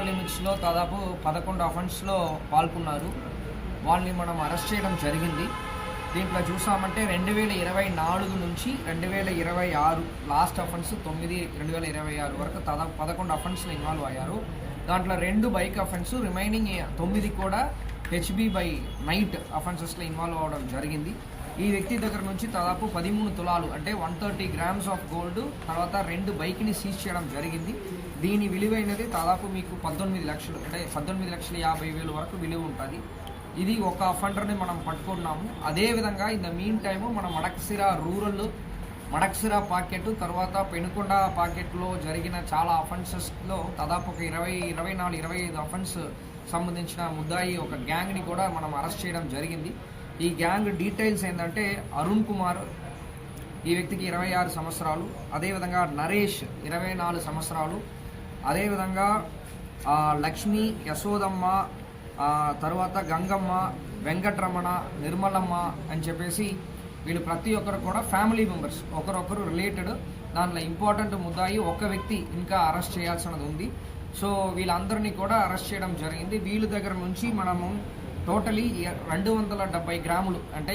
లిమిట్స్లో దాదాపు 11 అఫెన్స్లో పాల్గొన్నారు. వాళ్ళని మనం అరెస్ట్ చేయడం జరిగింది. దీంట్లో చూసామంటే 2024 నుంచి 2026 లాస్ట్ అఫెన్స్ 9/2026 వరకు దాదాపు 11 అఫెన్స్లో ఇన్వాల్వ్ అయ్యారు. దాంట్లో 2 బైక్ అఫెన్స్, రిమైనింగ్ 9 కూడా హెచ్బి బై నైట్ అఫెన్సెస్లో ఇన్వాల్వ్ అవ్వడం జరిగింది. ఈ వ్యక్తి దగ్గర నుంచి దాదాపు 13 తులాలు అంటే 130 గ్రామ్స్ ఆఫ్ గోల్డ్, తర్వాత 2 బైక్ని సీజ్ చేయడం జరిగింది. దీని విలువైనది దాదాపు మీకు 19 లక్షలు, అంటే 19,50,000 వరకు విలువ ఉంటుంది. ఇది ఒక అఫెండర్ని మనం పట్టుకున్నాము. అదేవిధంగా ఇన్ ద మీన్ టైము మన మడక్సిరా పాకెట్, తర్వాత పెనుకొండ పాకెట్లో జరిగిన చాలా అఫెన్సెస్లో దాదాపు ఒక 24-25 అఫెన్స్ సంబంధించిన ముద్దాయి ఒక గ్యాంగ్ని కూడా మనం అరెస్ట్ చేయడం జరిగింది. ఈ గ్యాంగ్ డీటెయిల్స్ ఏంటంటే అరుణ్ కుమార్, ఈ వ్యక్తికి 26 సంవత్సరాలు, అదేవిధంగా నరేష్ 24 సంవత్సరాలు, అదేవిధంగా లక్ష్మి, యశోదమ్మ, తర్వాత గంగమ్మ, వెంకటరమణ, నిర్మలమ్మ అని చెప్పేసి వీళ్ళు ప్రతి ఒక్కరు కూడా ఫ్యామిలీ మెంబర్స్, ఒకరొకరు రిలేటెడ్. దాంట్లో ఇంపార్టెంట్ ముద్దాయి ఒక వ్యక్తి ఇంకా అరెస్ట్ చేయాల్సినది ఉంది. సో వీళ్ళందరినీ కూడా అరెస్ట్ చేయడం జరిగింది. వీళ్ళ దగ్గర నుంచి మనము టోటలీ 270 గ్రాములు అంటే